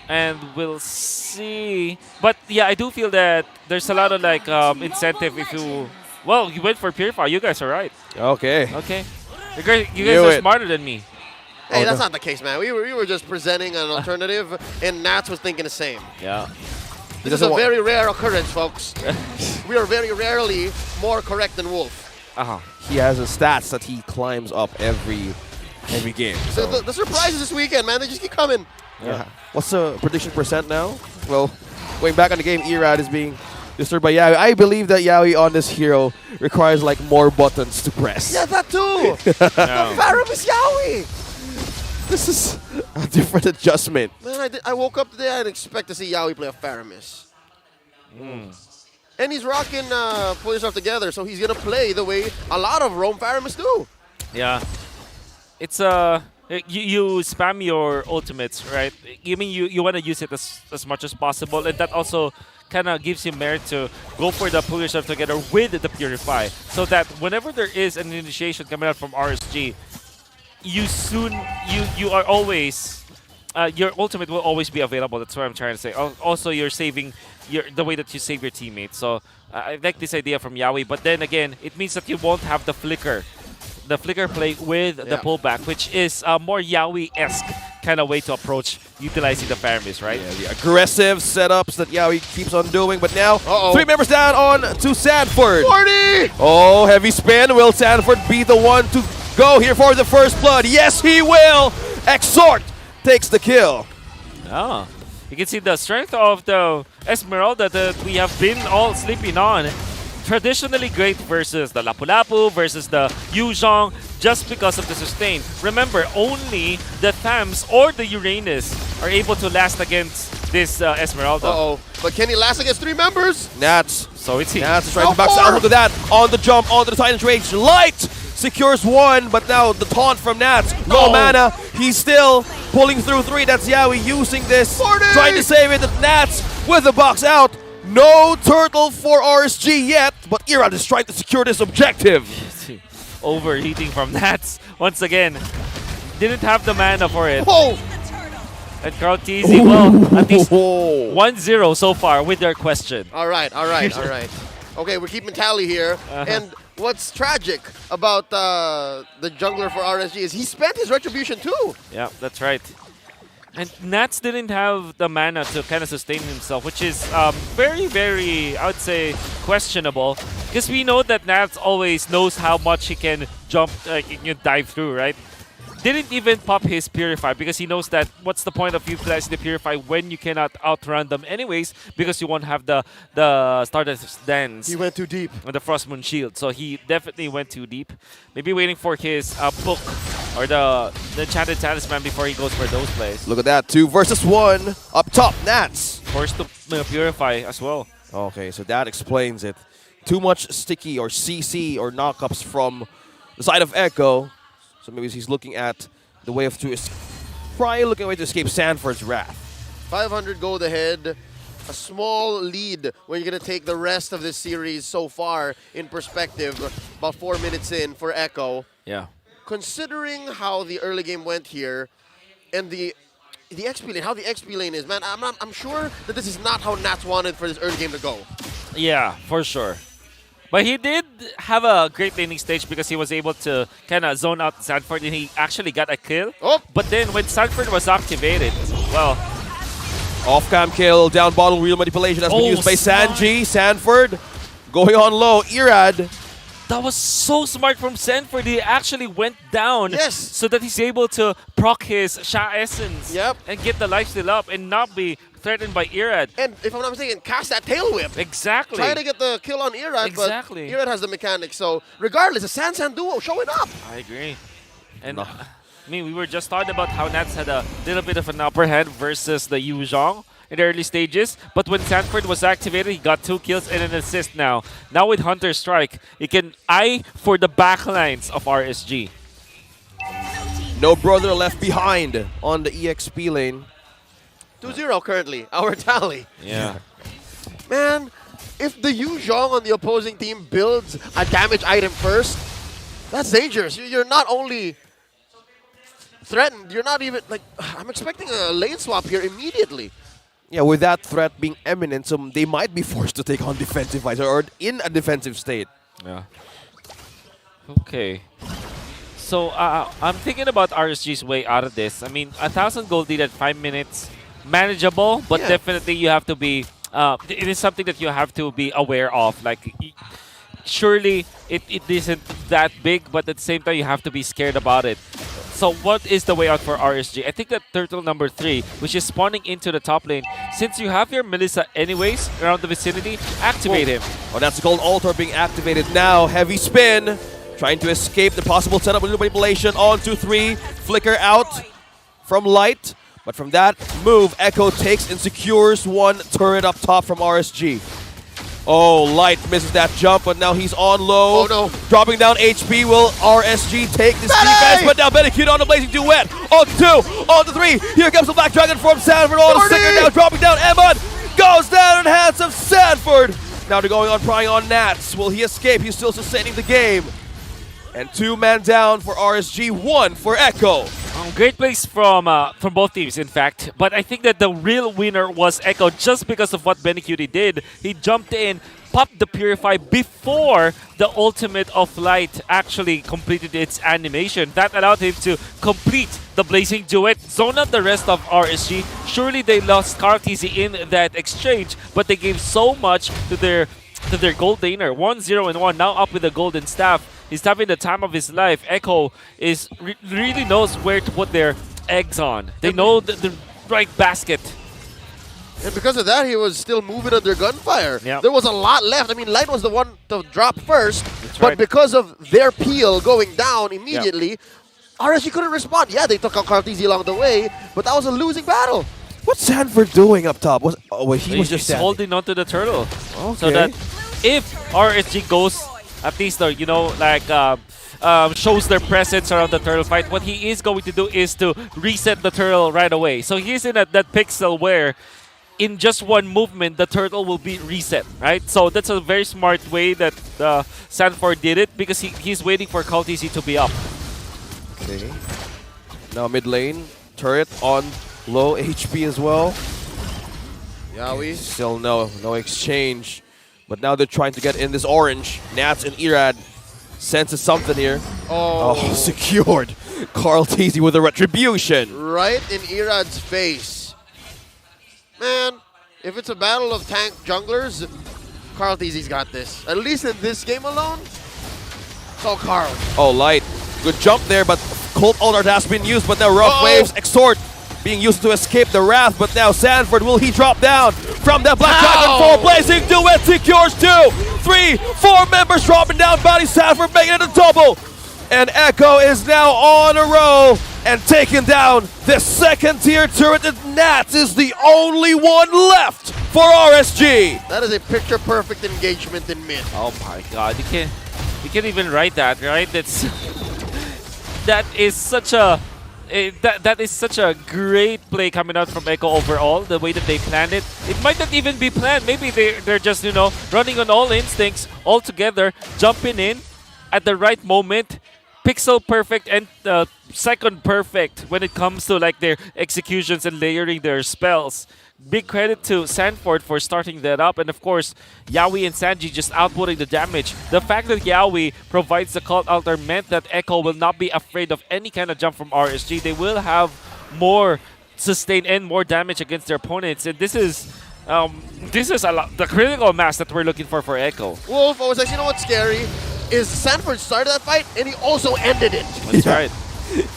And we'll see. But yeah, I do feel that there's a lot of like incentive if you. Well, you went for Purify. You guys are right. Okay. Okay. You guys Knew are it. smarter than me. Hey, Oh, that's no. not the case, man. We were just presenting an alternative, and Nats was thinking the same. Yeah. This is a very rare occurrence, folks. We are very rarely more correct than Wolf. Uh-huh. He has a stats that he climbs up every game. So. The surprises this weekend, man, they just keep coming. Yeah. What's the prediction percent now? Well, going back on the game, Erad is being disturbed by Yaoi. I believe that Yaoi on this hero requires like more buttons to press. Yeah, that too. The Faramis Yaoi. This is a different adjustment. Man, I woke up today, I didn't expect to see Yaoi play a Faramis. And he's rocking Pull Yourself Together, so he's going to play the way a lot of Rome Faramis do. Yeah. It's you spam your ultimates, right? You mean you want to use it as much as possible, and that also kind of gives you merit to go for the Pull Yourself Together with the Purify, so that whenever there is an initiation coming out from RSG, you are always your ultimate will always be available. That's what I'm trying to say. Also, you're saving the way that you save your teammates. So I like this idea from Yaoi, but then again, it means that you won't have the flicker play with the pullback, which is a more Yaoi-esque kind of way to approach utilizing the Faramis, right? Yeah, the aggressive setups that Yaoi keeps on doing, but now 3 members down on to Sanford. 40! Oh, heavy spin. Will Sanford be the one to go here for the first blood? Yes, he will. Exhort takes the kill. Oh, you can see the strength of the Esmeralda that we have been all sleeping on. Traditionally great versus the Lapu-Lapu, versus the Yuzhong, just because of the sustain. Remember, only the Thams or the Uranus are able to last against this Esmeralda. But can he last against 3 members? Nats. So it's he. Nats is trying to back out. Look at that. On the jump, onto the Titan's Rage. Light secures 1, but now the taunt from Nats. No mana. He's still pulling through 3. That's Yaoi using this. 40! Trying to save it. Nats with the box out. No turtle for RSG yet, but Erad is trying to secure this objective. Overheating from Nats once again. Didn't have the mana for it. Oh! And Carl TZ, well, at least 1-0 so far with their question. All right. Okay, we're keeping tally here. And what's tragic about the jungler for RSG is he spent his retribution too. Yeah, that's right. And Nats didn't have the mana to kind of sustain himself, which is very, very, I would say, questionable. Because we know that Nats always knows how much he can jump, dive through, right? Didn't even pop his Purify because he knows that what's the point of utilizing the Purify when you cannot outrun them anyways because you won't have the Stardust Dance. He went too deep. And the Frost Moon Shield. So he definitely went too deep. Maybe waiting for his book or the Enchanted Talisman before he goes for those plays. Look at that. 2 versus 1. Up top, Nats. Forced to Purify as well. Okay, so that explains it. Too much sticky or CC or knockups from the side of Echo. So maybe he's looking at the way of probably looking at a way to escape Sanford's wrath. 500 gold ahead. A small lead when you're going to take the rest of this series so far in perspective. About 4 minutes in for Echo. Yeah. Considering how the early game went here and the XP lane, how the XP lane is, man, I'm sure that this is not how Nats wanted for this early game to go. Yeah, for sure. But he did have a great laning stage because he was able to kind of zone out Sanford and he actually got a kill. Oh. But then when Sanford was activated, well... Off-cam kill, down bottle wheel manipulation has been used by Sanji. Sanford going on low. Erad. That was so smart from Sanford. He actually went down so that he's able to proc his Sha Essence and get the lifesteal up and not be threatened by Erad. And if I'm not mistaken, cast that tail whip. Exactly. Try to get the kill on Erad, but Erad has the mechanics. So regardless, a San duo showing up. I agree. And I mean, we were just talking about how Nats had a little bit of an upper hand versus the Yuzhong in the early stages. But when Sanford was activated, he got 2 kills and an assist now. Now with Hunter Strike, he can eye for the backlines of RSG. No brother left behind on the EXP lane. 2-0 currently, our tally. Yeah. Man, if the Yuzhong on the opposing team builds a damage item first, that's dangerous. You're not only threatened, you're not even, like, I'm expecting a lane swap here immediately. Yeah, with that threat being imminent, so they might be forced to take on defensive visor or in a defensive state. Yeah. Okay. So I'm thinking about RSG's way out of this. I mean, 1,000 gold lead at 5 minutes, manageable, but Yeah. definitely you have to be. It is something that you have to be aware of. Like, surely it isn't that big, but at the same time you have to be scared about it. So what is the way out for RSG? I think that turtle number 3, which is spawning into the top lane, since you have your Melissa anyways around the vicinity, activate him. Oh, that's the gold altar being activated now. Heavy spin. Trying to escape the possible setup with manipulation. On to 3. Flicker out from Light. But from that move, Echo takes and secures one turret up top from RSG. Oh, Light misses that jump, but now he's on low. Oh, no. Dropping down HP. Will RSG take this defense? But now Benekute on the Blazing Duet. On to 2. On to 3. Here comes the Black Dragon from Sanford. On the sticker now. Dropping down. Emon goes down in hands of Sanford. Now they're going on prying on Nats. Will he escape? He's still sustaining the game. And 2 man down for RSG, 1 for Echo. Great plays from both teams, in fact. But I think that the real winner was Echo just because of what Benekute did. He jumped in, popped the Purify before the ultimate of Light actually completed its animation. That allowed him to complete the Blazing Duet, zone out the rest of RSG. Surely they lost KarlTzy in that exchange, but they gave so much to their gold laner. 1-0-1, now up with the golden staff. He's having the time of his life. Echo is really knows where to put their eggs on. They know the right basket. And because of that, he was still moving under gunfire. Yep. There was a lot left. I mean, Light was the one to drop first, That's but right. because of their peel going down immediately, RSG couldn't respond. Yeah, they took out KarlTzy along the way, but that was a losing battle. What's Sanford doing up top? He was just He's standing. holding onto the turtle. Okay. So that if RSG goes, at least, you know, like shows their presence around the turtle fight, what he is going to do is to reset the turtle right away. So he's in that pixel where in just one movement, the turtle will be reset, right? So that's a very smart way that Sanford did it because he's waiting for KarlTzy to be up. Okay. Now mid lane, turret on low HP as well. Yowie. Still no exchange. But now they're trying to get in this orange. Nats and Irad senses something here. Oh, Secured. KarlTzy with a retribution. right in Irad's face. Man, if it's a battle of tank junglers, KarlTzy's got this. At least in this game alone. So Karl. Oh, Light. Good jump there, but Cold Altar has been used, but now Rough Uh-oh. Waves, Exhort being used to escape the wrath, but now Sanford, will he drop down from that Black Dragon Ow! for Blazing Duet secures 2, 3, 4 members dropping down, Bounty Sanford making it a double. And Echo is now on a roll and taking down the second tier turret, and Nats is the only one left for RSG. That is a picture-perfect engagement in mid. Oh my God, you can't even write that, right? That is such a that is such a great play coming out from Echo overall. The way that they planned it, it might not even be planned. Maybe they're just, you know, running on all instincts all together, jumping in at the right moment. Pixel perfect and second perfect when it comes to like their executions and layering their spells. Big credit to Sanford for starting that up, and of course, Yowie and Sanji just outputting the damage. The fact that Yowie provides the Cult Altar meant that Echo will not be afraid of any kind of jump from RSG. They will have more sustain and more damage against their opponents, and this is a lot, the critical mass that we're looking for Echo. Wolf, I was like, you know what's scary? Is Sanford started that fight, and he also ended it. That's right.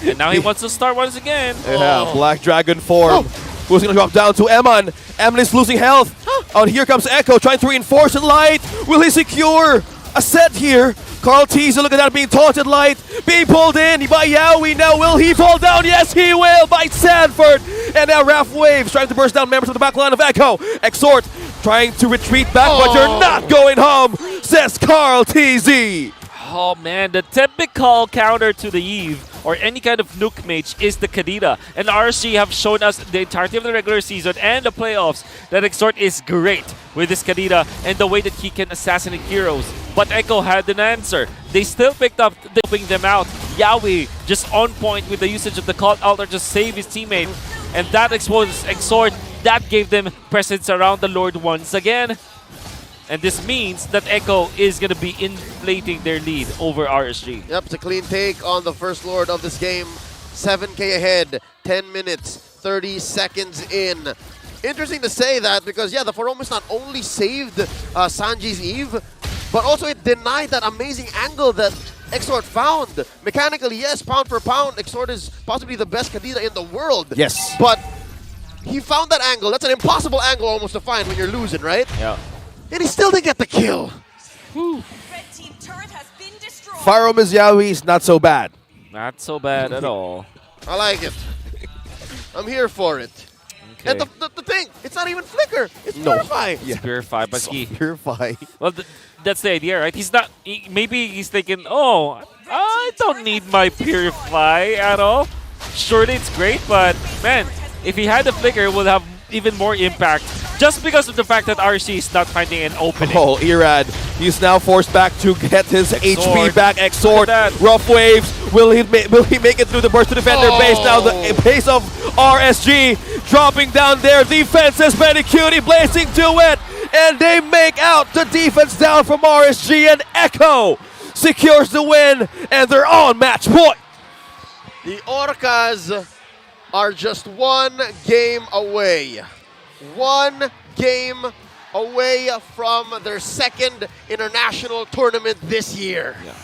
And now he wants to start once again. Yeah, Oh. Black Dragon form. Who's going to drop down to Emon? Emily's losing health. Oh, here comes Echo trying to reinforce it. Light. Will he secure a set here? KarlTzy, look at that, being taunted. Light being pulled in by Yowie. Now will he fall down? Yes, he will, by Sanford. And now Raph Waves trying to burst down members of the back line of Echo. Exhort trying to retreat back, but you're not going home, says KarlTzy. Oh man, the typical counter to the Eve or any kind of nuke mage is the Kadita. And RSG have shown us the entirety of the regular season and the playoffs that Exhort is great with this Kadita and the way that he can assassinate heroes. But Echo had an answer. They still picked up, helping them out. Yawi just on point with the usage of the Cult Altar to save his teammate. And that exposed Exort. That gave them presence around the Lord once again. And this means that Echo is going to be inflating their lead over RSG. Yep, it's a clean take on the first Lord of this game. 7K ahead, 10 minutes, 30 seconds in. Interesting to say that because, yeah, the Foromis not only saved Sanji's Eve, but also it denied that amazing angle that Exort found. Mechanically, yes, pound for pound, Exort is possibly the best Kadena in the world. Yes. But he found that angle. That's an impossible angle almost to find when you're losing, right? Yeah. And he still didn't get the kill. Red team turret has been destroyed. Faro Mizyawi is not so bad. Not so bad at all. I like it. I'm here for it. Okay. And the thing, it's not even Flicker. It's No. Purify. Yeah. Purify, but So he... Purify. Well, that's the idea, right? He's not... maybe he's thinking, oh, I don't need my Purify at all. Surely it's great, but man, if he had the Flicker, it would have even more impact. Just because of the fact that RC is not finding an opening. Oh, Irad. He's now forced back to get his HP back. Exort. Look at that. Rough waves. Will he make it through the burst to defender base? Now the base of RSG dropping down their defenses. Cutie blazing to it. And they make out the defense down from RSG. And Echo secures the win. And they're on match point. The Orcas are just one game away. One game away from their second international tournament this year. Yeah.